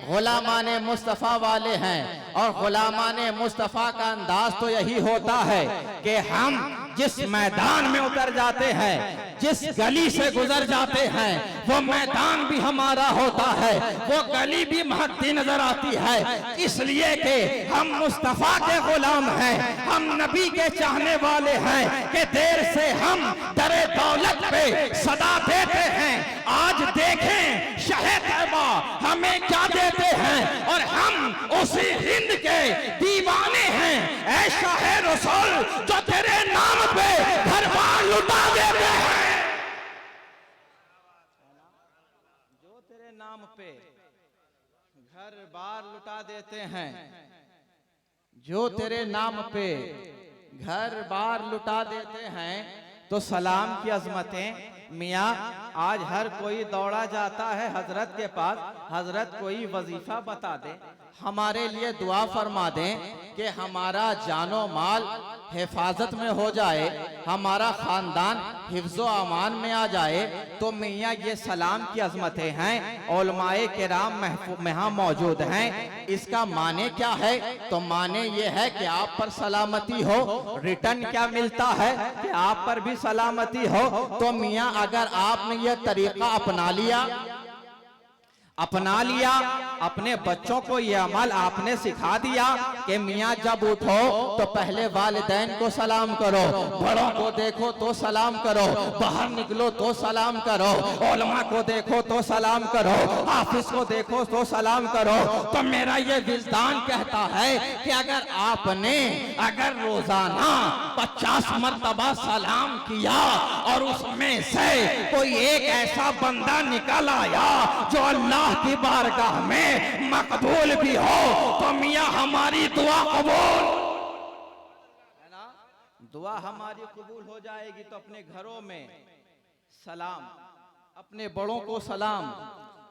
गुलामान मुस्तफ़ा वाले हैं। और गुलामान मुस्तफ़ा का अंदाज तो यही होता है कि हम जिस मैदान में उतर जाते हैं, जिस गली से गुजर जाते हैं, वो मैदान भी हमारा होता है, वो गली भी महकती नजर आती है। इसलिए कि हम मुस्तफ़ा के गुलाम हैं, हम नबी के चाहने वाले हैं कि देर से हम दरे दौलत पे सदा देते हैं। आज देखें शहे तैयबा हमें क्या देते हैं, और हम उसी हिंद के दीवाने हैं। ऐ शाहे रसूल जो तेरे नाम पे घर बार लुटा देते हैं, जो तेरे नाम पे घर बार लुटा देते हैं, जो तेरे नाम पे घर बार लुटा देते हैं। तो सलाम की अजमतें मियाँ, आज हर कोई दौड़ा जाता है हजरत के पास, हजरत कोई वजीफा बता दे, हमारे लिए दुआ फरमा दें कि हमारा जानो माल हिफाजत में हो जाए, हमारा खानदान हिफ्ज़ो अमान में आ जाए। तो मियाँ ये सलाम की अजमतें हैं, उलमाए किराम यहाँ मौजूद हैं। इसका माने क्या है? तो माने ये है कि आप पर सलामती हो। रिटर्न क्या मिलता है? कि आप पर भी सलामती हो। तो मियाँ अगर आपने ये तरीका अपना लिया, अपने बच्चों को ये अमल आपने सिखा दिया कि मियाँ जब उठो तो पहले वालिदैन को सलाम करो, बड़ों को देखो तो सलाम करो, बाहर निकलो तो सलाम करो, उलमा को देखो तो सलाम करो, हाफिज को देखो तो सलाम करो। तो मेरा ये विजदान कहता है कि अगर रोजाना 50 मरतबा सलाम किया और उसमें से कोई एक ऐसा बंदा निकल आया जो अल्लाह की बारगाह में मकबूल भी हो, तो मियाँ हमारी दुआ कबूल है ना, दुआ हमारी कबूल हो जाएगी। तो अपने घरों में सलाम, अपने बड़ों को सलाम।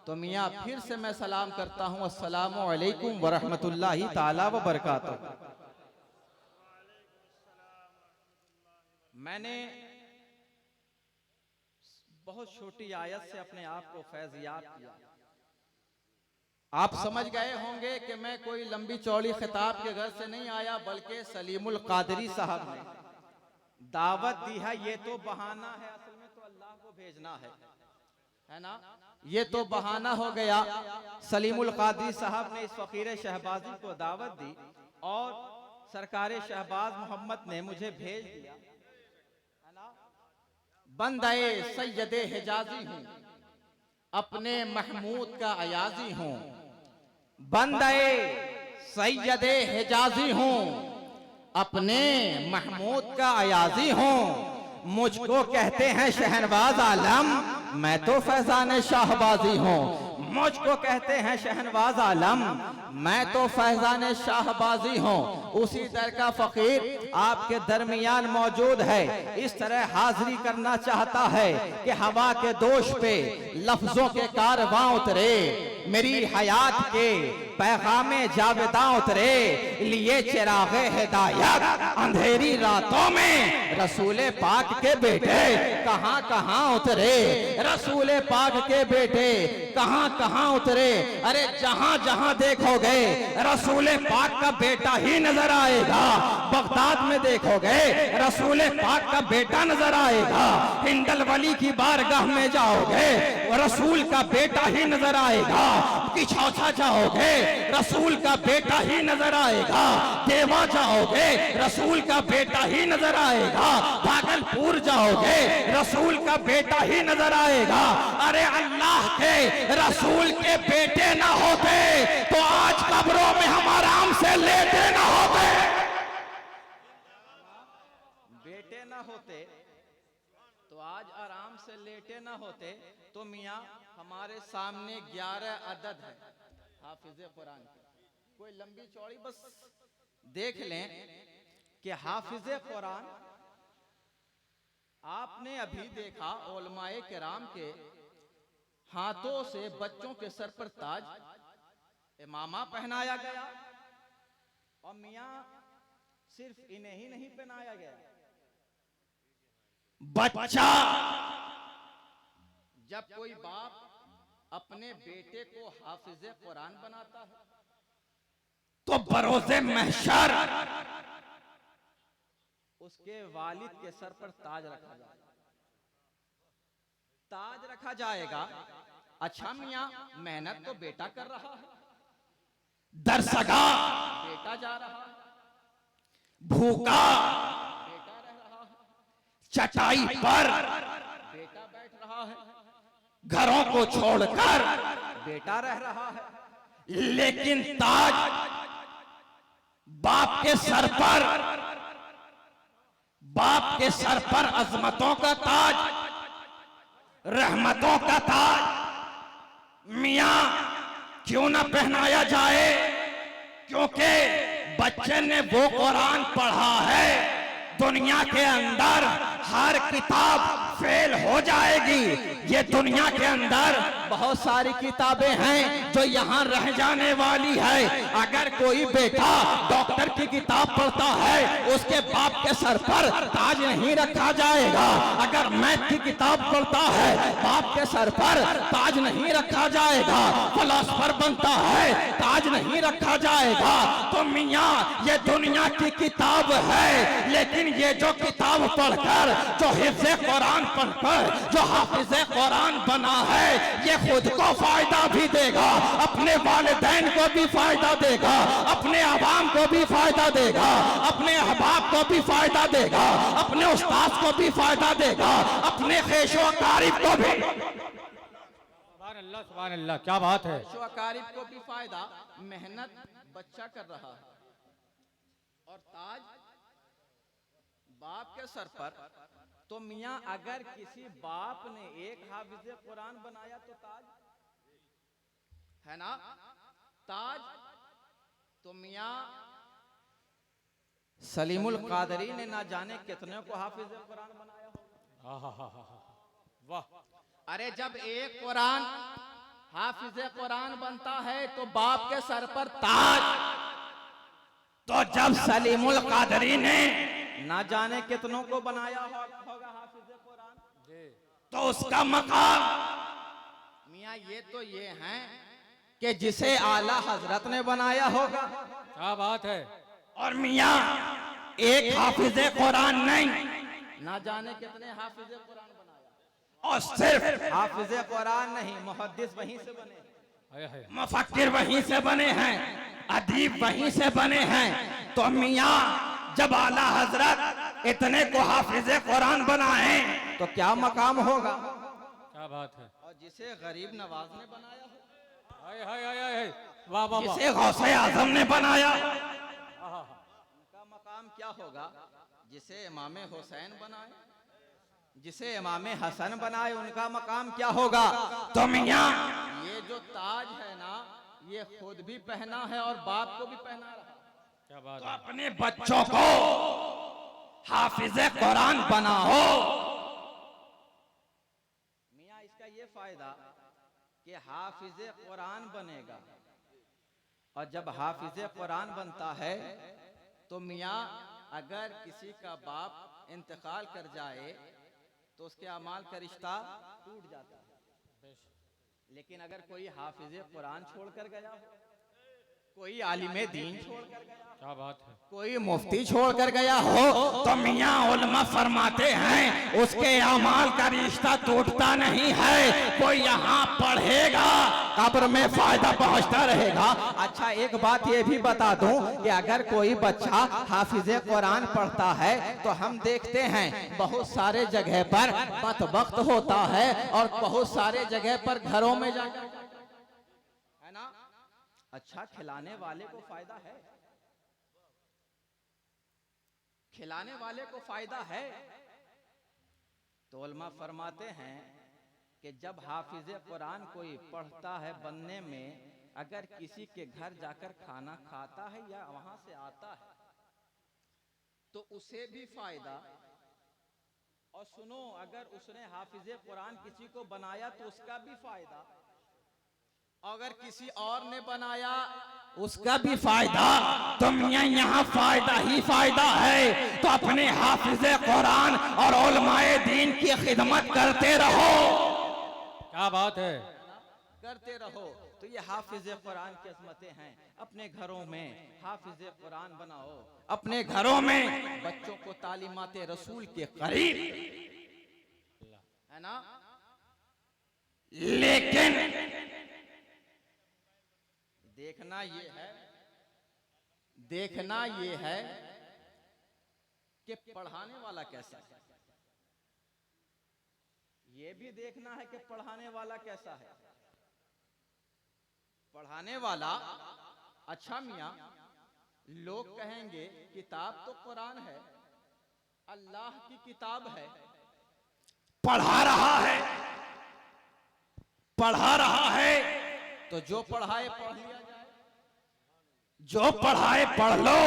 तो मियाँ फिर से मैं सलाम करता हूँ, अस्सलामु अलैकुम व रहमतुल्लाहि ताला व बरकातहू। मैंने बहुत छोटी आयत से अपने आप को फैज़याब किया। आप समझ गए होंगे कि मैं कोई लंबी चौड़ी खिताब के घर से नहीं आया, बल्कि सलीमुल कादरी साहब ने दावत दी है। ये तो बहाना है, असल में तो अल्लाह को भेजना है ना। ये तो बहाना हो गया। सलीमुल कादरी साहब ने इस फकीर शहबाजी को दावत दी और सरकारे शहबाज मोहम्मद ने मुझे भेज दिया, है ना। बंदे सैयदे हिजाजी हूँ, अपने महमूद का अयाजी हूँ, बंदे सैयदे हिजाजी हूँ, अपने महमूद का अयाजी हूँ। मुझको कहते हैं शहनवाज आलम, मैं तो फैजान शाहबाजी हूँ। मुझको कहते हैं शहनवाज आलम, मैं तो फैजान शाहबाजी हूँ। उसी तरह का फकीर आपके दरमियान मौजूद है। इस तरह हाजिरी करना चाहता है कि हवा के दोष पे लफ्जों के कारवां उतरे, मेरी हयात के पैगामे जावेदा उतरे, लिए चिरागे हिदायत अंधेरी रातों में रसूले पाक के बेटे कहां कहां उतरे, रसूले पाक के बेटे कहां कहां उतरे। अरे जहां जहां देखोगे रसूले पाक का बेटा ही नजर आएगा। बगदाद में देखोगे रसूले पाक का बेटा नजर आएगा। हिंदल वली की बारगाह में जाओगे रसूल का बेटा ही नजर आएगा। किछौछा जाओगे रसूल का बेटा ही नजर आएगा। देवा जाओगे रसूल का बेटा ही नजर आएगा। भागलपुर जाओगे रसूल का बेटा ही नजर आएगा। अरे अल्लाह के रसूल के बेटे ना होते तो आज कब्रों में हम आराम से लेटे ना होते, बेटे ना होते तो आज आराम से लेटे ना होते। तो मियाँ हमारे सामने 11 अदद है हाफिज कुरान के। कोई लंबी चौड़ी बस देख लें कि हाफिज कुरान आपने अभी देखा उलमाए किराम के हाथों से बच्चों के सर पर ताज इमामा पहनाया गया। और मियाँ सिर्फ इन्हें ही नहीं पहनाया गया, बच्चा जब कोई बाप अपने बेटे को हाफिज कुरान बनाता है तो बरोज़े महशर उसके वालिद के सर पर ताज रखा जाएगा। ताज रखा जाएगा। अच्छा मियां, मेहनत तो बेटा कर रहा है, दरसगा बेटा जा रहा है, भूखा बेटा रह रहा है, चटाई पर बेटा बैठ रहा है, घरों को छोड़कर, बेटा रह रहा है। लेकिन ताज बाप के सर पर, बाप के सर पर अजमतों का ताज, रहमतों का ताज मियां क्यों ना पहनाया जाए? क्योंकि बच्चे ने वो कुरान पढ़ा है, दुनिया के अंदर हर किताब फेल हो जाएगी। ये दुनिया के अंदर बहुत सारी किताबें हैं जो यहाँ रह जाने वाली है। अगर कोई बेटा डॉक्टर की किताब पढ़ता है, उसके बाप के सर पर ताज नहीं रखा जाएगा। अगर मैथ की किताब पढ़ता है, बाप के सर पर ताज नहीं रखा जाएगा। फिलोसोफर बनता है, ताज नहीं रखा जाएगा। तो मियाँ ये दुनिया की किताब है, लेकिन ये जो किताब पढ़कर, जो हिफ्ज़े कुरान पढ़कर जो हाफिज़े कुरान बना है, ये खुद को फायदा भी देगा, अपने वालिदैन को भी फायदा देगा, अपने अवाम को भी फायदा देगा, अपने अहबाब को भी फायदा देगा, अपने उस्ताद को भी फायदा देगा, अपने खेशो कारिब को भी। सुभान अल्लाह, क्या बात है। खेशो कारिब को भी फायदा। मेहनत बच्चा कर रहा है और ताज बाप के सर पर। तो मियां अगर किसी बाप ने एक हाफिज़े कुरान बनाया तो ताज है ना, ताज। तो मियां सलीमुल कादरी ने ना जाने कितने को हाफिज़े कुरान बनाया हो। वाह। अरे जब एक कुरान हाफिज़े कुरान बनता है तो बाप के सर पर ताज। तो जब सलीमुल कादरी ने ना जाने कितनों को बनाया होगा हाफिज़े कुरान, तो उसका मकाम। मियां ये तो ये हैं कि जिसे आला हजरत ने बनाया होगा। क्या बात है। और मियां एक हाफिज़े कुरान नहीं, ना जाने कितने हाफिज़े कुरान बनाया। और सिर्फ हाफिज़े कुरान नहीं, मुहद्दिस वहीं से बने, हाय हाय। मुफक्किर वहीं से बने हैं, अदीब वहीं से बने हैं। तो मियां जब आला हजरत इतने को हाफिज़े कुरान बनाए तो क्या मकाम होगा। क्या बात है। और जिसे गरीब नवाज ने बनाया हो, हाय हाय हाय हाय। वाह वाह वाह। जिसे गौसे आजम ने बनाया, उनका मकाम क्या होगा। जिसे इमाम हुसैन बनाए, जिसे इमाम हसन बनाए, उनका मकाम क्या होगा। तो मियां ये जो ताज है ना, ये खुद भी पहना है और बाप को भी पहना रहा। क्या बात तो है। अपने बच्चों को हाफिज़े कुरान बनाओ। मियाँ इसका ये फायदा कि हाफिज़े कुरान बनेगा, और जब हाफिज़े कुरान बनता है तो मियाँ अगर किसी का बाप इंतकाल कर जाए तो उसके अमाल का रिश्ता टूट जाता है। लेकिन अगर कोई हाफिज़े कुरान छोड़कर गया हो, कोई आलिमे दीन छोड़कर गया, क्या बात है। कोई मुफ्ती छोड़कर गया हो, तो मियां उलमा फरमाते हैं उसके अमाल का रिश्ता टूटता नहीं है। कोई यहाँ पढ़ेगा, कब्र में फायदा पहुँचता रहेगा। अच्छा एक बात ये भी बता दूं कि अगर कोई बच्चा हाफिज़े कुरान पढ़ता है तो हम देखते हैं बहुत सारे जगह पर बदबख्त होता है और बहुत सारे जगह पर घरों में जाकर, है ना। अच्छा खिलाने वाले को फायदा है, खिलाने वाले को फायदा है। तो उलमा फरमाते हैं कि जब हाफिज़े कुरान कोई पढ़ता है बनने में, अगर किसी के घर जाकर खाना खाता है या वहां से आता है तो उसे भी फायदा। और सुनो, अगर उसने हाफिज़े कुरान किसी को बनाया तो उसका भी फायदा, अगर किसी और ने बनाया उसका भी फायदा। तो मियां यहाँ फायदा ही फायदा है। तो अपने हाफिज़े कुरान और उलमाए दीन की खिदमत करते रहो। क्या बात है। करते रहो। तो ये हाफिज कुरान की अजमतें हैं। अपने घरों में हाफिज कुरान बनाओ, अपने घरों में बच्चों को तालीमाते रसूल के करीब, है ना। लेकिन देखना ये है कि पढ़ाने वाला कैसा है। ये भी देखना है कि पढ़ाने वाला कैसा है। पढ़ाने वाला अच्छा मियां, लोग कहेंगे किताब तो कुरान है, अल्लाह की किताब है, पढ़ा रहा है तो जो पढ़ाए पढ़ लिया जाए। जो पढ़ाए पढ़ लो।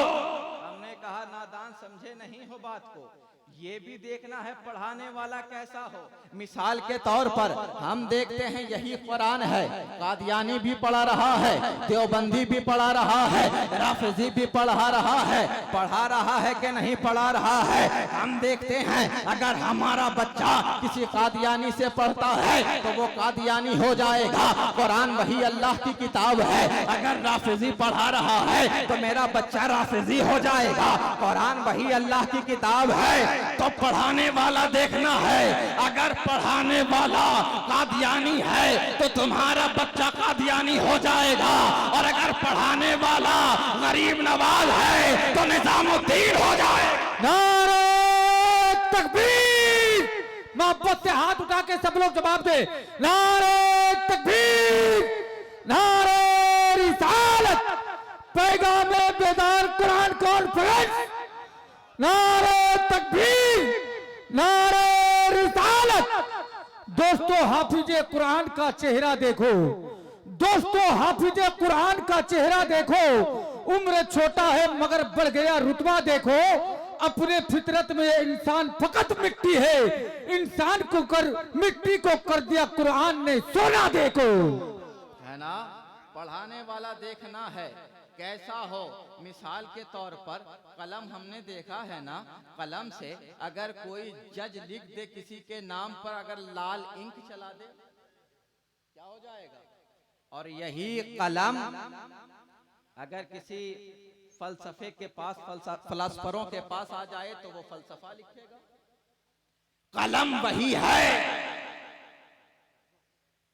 हमने कहा नादान समझे नहीं हो बात को। ये भी देखना है पढ़ाने वाला कैसा हो। मिसाल के तौर पर हम देखते हैं यही कुरान है, कादियानी भी पढ़ा रहा है, देवबंदी भी पढ़ा रहा है, राफिजी भी पढ़ा रहा है कि नहीं पढ़ा रहा है। हम देखते हैं अगर हमारा बच्चा किसी कादियानी से पढ़ता है तो वो कादियानी हो जाएगा। कुरान वही अल्लाह की किताब है। अगर राफिजी पढ़ा रहा है तो मेरा बच्चा राफिजी हो जाएगा। कुरान वही अल्लाह की किताब है। तो पढ़ाने वाला देखना है। अगर पढ़ाने वाला कादियानी है तो तुम्हारा बच्चा कादियानी हो जाएगा। और अगर पढ़ाने वाला गरीब नवाज है तो निजामुद्दीन हो जाएगा। नारे तकबीर! मोहब्बत से हाथ उठा के सब लोग जवाब दे। नारे तकबीर! नारे रिसालत! पैगामे बेदार कुरान कॉन्फ्रेंस! नारे तकबीर! नारे रिसालत! दोस्तों, हाफिजे कुरान का चेहरा देखो। दोस्तों, हाफिजे कुरान का चेहरा देखो। उम्र छोटा है मगर बढ़ गया रुतबा देखो। अपने फितरत में इंसान फकत मिट्टी है, इंसान को मिट्टी को कर दिया कुरान ने सोना देखो। है ना। पढ़ाने वाला देखना है कैसा हो। मिसाल के तौर पर कलम हमने देखा है ना, कलम से अगर कोई जज लिख दे किसी के नाम पर, अगर लाल इंक चला दे क्या हो जाएगा। और यही कलम अगर किसी फलसफे के पास, फलसफरों के पास आ जाए तो वो फलसफा लिखेगा। कलम वही है,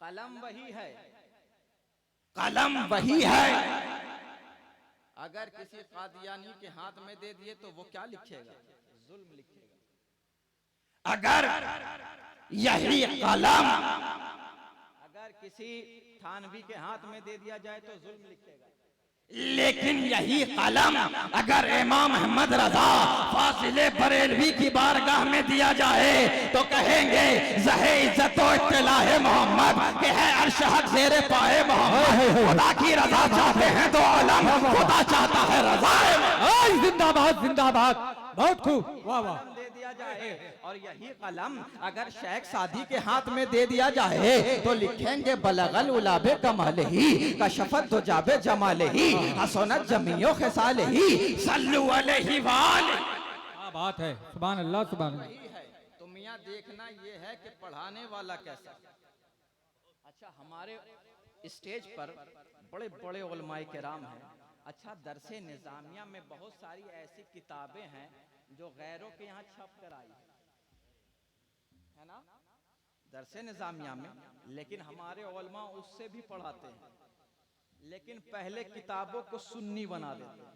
कलम वही है, कलम वही है। अगर किसी कादियानी के हाथ में दे दिए तो वो क्या लिखेगा, जुल्म लिखेगा। अगर यही कलम अगर किसी थानवी के हाथ में दे दिया जाए तो जुल्म लिखेगा। लेकिन यही कलम अगर इमाम अहमद रजा फासिले बरेलवी की बारगाह में दिया जाए तो कहेंगे ज़हे इज्जत व इत्तिलाए मोहम्मद के है अर्श हक ज़ेरे पाए मोहम्मद। खुदा की रजा चाहते हैं तो आलम खुदा चाहता है रजा। जिंदाबाद जिंदाबाद, बहुत खूब, वाह वाह। दे दिया जाए और यही कलम अगर शेख सादी के हाथ में दे दिया जाए तो लिखेंगे बलगल उलाबे कमाल ही कशफत दो जाबे जमाल ही हसनत जमियो खिसाल ही सल्लु अलैहि वाले। क्या बात है, सुभान अल्लाह सुभान अल्लाह। यही है। तो मियाँ देखना ये है कि पढ़ाने वाला कैसा। अच्छा, हमारे स्टेज पर बड़े बड़े उलमाए किराम हैं। अच्छा, दरसे निजामिया में बहुत सारी ऐसी किताबें हैं जो गैरों के यहाँ छप कर आई है ना, दरसे निजामिया में। लेकिन हमारे उलमा उससे भी पढ़ाते हैं, लेकिन पहले किताबों को सुन्नी बना देते हैं।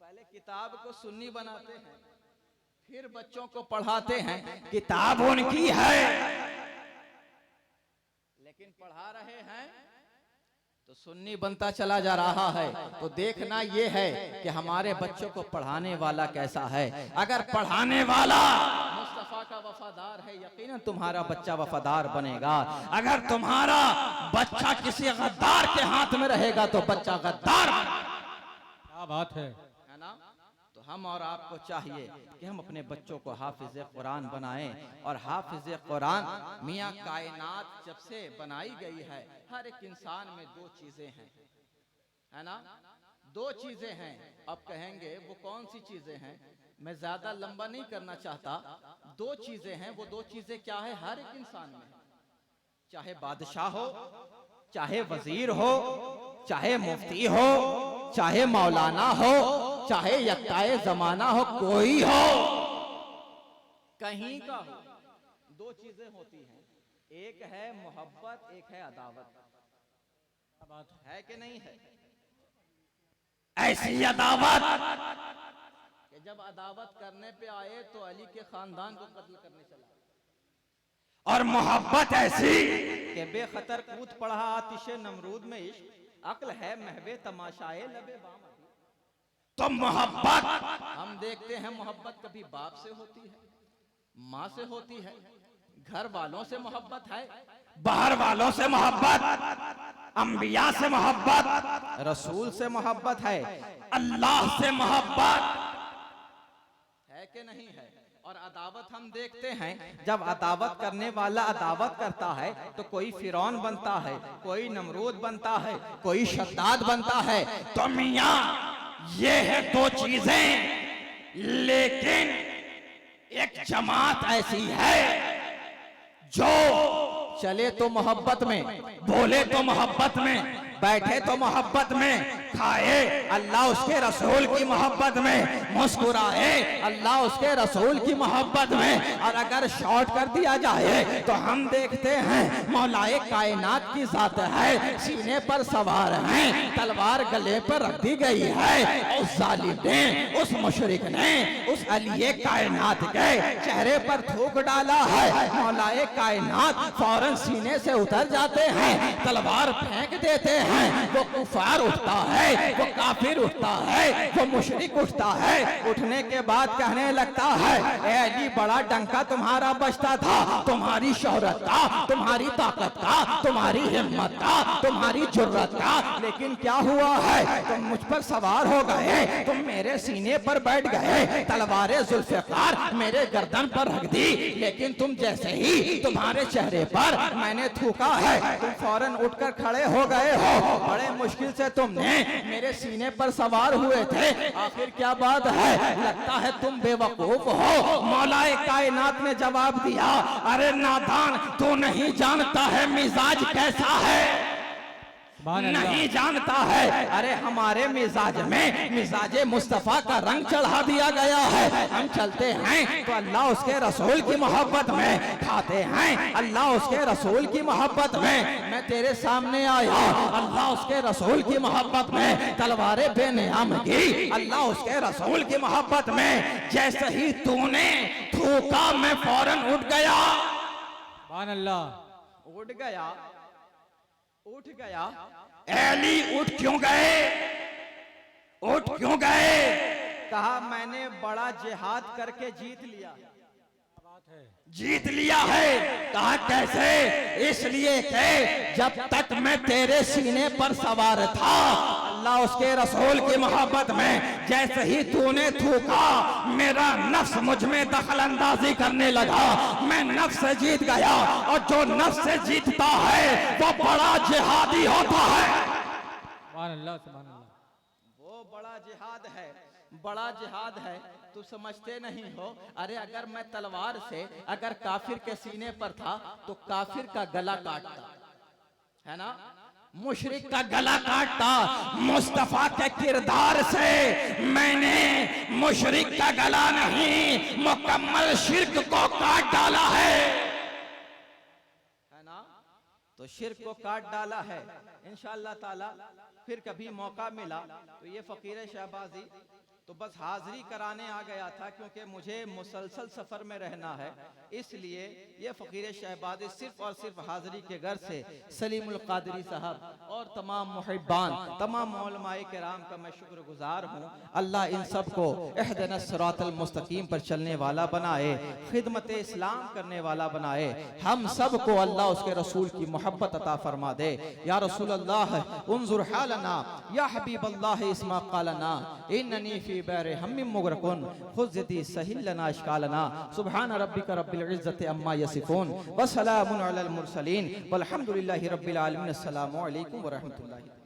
पहले किताब को सुन्नी बनाते हैं, फिर बच्चों को पढ़ाते हैं। किताब उनकी है लेकिन पढ़ा रहे हैं तो सुन्नी बनता चला जा रहा है। तो देखना यह है कि हमारे बच्चों को पढ़ाने वाला कैसा है। अगर पढ़ाने वाला मुस्तफा का वफादार है, यकीनन तुम्हारा बच्चा वफादार बनेगा। अगर तुम्हारा बच्चा किसी गद्दार के हाथ में रहेगा तो बच्चा गद्दार। क्या बात है ना। तो हम और आपको चाहिए कि हम अपने बच्चों को हाफिज कुरान बनाएं। और हाफिज कुरान मियाँ कायनात जब से बनाई गई है, हर एक इंसान में दो चीजें हैं, है ना, दो चीजें हैं। अब कहेंगे वो कौन सी चीजें हैं, मैं ज्यादा लंबा नहीं करना चाहता। दो चीजें हैं, वो दो चीजें क्या है, हर एक इंसान में, चाहे बादशाह हो, चाहे वजीर हो, चाहे मुफ्ती हो, चाहे मौलाना हो, चाहे यक्ताए जमाना हो, कोई हो, कहीं का हो, दो चीजें होती हैं, एक है मोहब्बत, एक है अदावत। क्या बात है कि नहीं है? ऐसी अदावत कि जब अदावत करने पे आए तो अली के खानदान को कत्ल करने चला, और मोहब्बत ऐसी कि बेखतर कूद पड़ा आतिशे नमरूद में इश्क, अक्ल है महवे तमाशाए लबे बाम। तो मोहब्बत हम देखते हैं मोहब्बत कभी बाप से होती है, माँ से होती है, घर वालों से मोहब्बत है, बाहर वालों से मोहब्बत, अंबिया से मोहब्बत, रसूल से मोहब्बत है, अल्लाह से मोहब्बत है कि नहीं है? और अदावत हम देखते हैं, जब अदावत करने वाला अदावत करता है तो कोई फिरौन बनता है, कोई नमरूद बनता है, कोई शद्दाद बनता है। तो मियां ये है दो चीजें, लेकिन एक जमात ऐसी है जो चले तो मोहब्बत में, बोले तो मोहब्बत में, बैठे तो मोहब्बत में, खाए अल्लाह उसके रसूल की मोहब्बत में, मुस्कुराए अल्लाह उसके रसूल की मोहब्बत में। और अगर शॉर्ट कर दिया जाए तो हम देखते हैं मौलाए कायनात की जात है, सीने पर सवार है, तलवार गले पर रख दी गई है। उस जालिम ने, उस मुशरिक ने उस अली कायनात के चेहरे पर थूक डाला है। मौलाए कायनात फौरन सीने से उतर जाते हैं, तलवार फेंक देते हैं। वो कुफार उठता है, वो काफिर उठता है, वो मुशरिक उठता है। उठने के बाद कहने लगता है, ए अली बड़ा डंका तुम्हारा बजता था, तुम्हारी शोहरत का, तुम्हारी ताकत का, तुम्हारी हिम्मत का, तुम्हारी जुर्रत का, लेकिन क्या हुआ है? तुम मुझ पर सवार हो गए, तुम मेरे सीने पर बैठ गए, तलवारे जुल्फ़िकार मेरे गर्दन पर रख दी, लेकिन तुम जैसे ही तुम्हारे चेहरे पर मैंने थूका है, तुम फौरन उठकर खड़े हो गए हो। बड़े मुश्किल से तुमने मेरे सीने पर सवार हुए थे, आखिर क्या बात है? लगता है तुम बेवकूफ हो। मौलाए कायनात ने जवाब दिया, अरे नादान, तू नहीं जानता है मिजाज कैसा है, नहीं जानता है। अरे हमारे मिजाज में मिजाजे मुस्तफा का रंग चढ़ा दिया गया है। हम चलते हैं तो अल्लाह उसके रसूल की मोहब्बत में, खाते हैं अल्लाह उसके रसूल की मोहब्बत में। मैं तेरे सामने आया, अल्लाह उसके रसूल की मोहब्बत में, तलवारे बेनियाम की, अल्लाह उसके रसूल की मोहब्बत में। जैसे ही तूने थूका मैं फौरन उठ गया। सुभान अल्लाह। उठ गया, उठ गया। अली उठ क्यों गए? उठ क्यों गए? कहा मैंने बड़ा जिहाद करके जीत लिया। जीत लिया है। कहा कैसे? इसलिए कि जब तक मैं तेरे सीने पर सवार था, अल्लाह उसके रसूल की मोहब्बत में, जैसे ही तूने थूका मेरा नफ्स मुझ में दखल अंदाजी करने लगा, मैं नफ्स से जीत गया। और जो नफ्स से जीतता है वो बड़ा जिहादी होता है। सुभान अल्लाह, सुभान अल्लाह। वो बड़ा जिहाद है, बड़ा जिहाद है, तू समझते नहीं हो। अरे अगर मैं तलवार से अगर काफिर के सीने पर था तो काफिर का गला काटता, है ना, मुशरिक का गला काटता। मुस्तफा के किरदार से मैंने मुशरिक का गला नहीं, मुकम्मल शिर्क को काट डाला है ना। तो शिर्क को काट डाला है। इंशाअल्लाह ताला फिर कभी मौका मिला तो ये फकीर शहबाजी तो बस हाजिरी कराने आ गया था, क्योंकि मुझे मुसलसल सफर में रहना है, इसलिए ये फकीर शहबाजी सिर्फ और सिर्फ हाजिरी के घर से सलीमुल कादरी साहब और तमाम मुहिब्बान, तमाम उलमाए किराम का मैं शुक्रगुजार हूँ। अल्लाह इन सब को इहदिनस सिरातल मुस्तकीम पर चलने वाला बनाए, खिदमत इस्लाम करने वाला बनाए। हम सब को अल्लाह उसके रसूल की मोहब्बत अता फरमा दे। या रसूल अल्लाह उन्जुर हालना, या हबीब अल्लाह इस्मा कालना, इन्ननी फी बैरे हम्मिम मुगरकुन, खुज़्ज़ती सहिल लना इश्कालना। सुब्हान रब्बिका रब्बिल इज़्ज़ति अम्मा यसिफून व सलामुन अलल मुरसलीन वल्हम्दुलिल्लाहि रब्बिल आलमीन। अस्सलामु अलैकुम व रहमतुल्लाहि।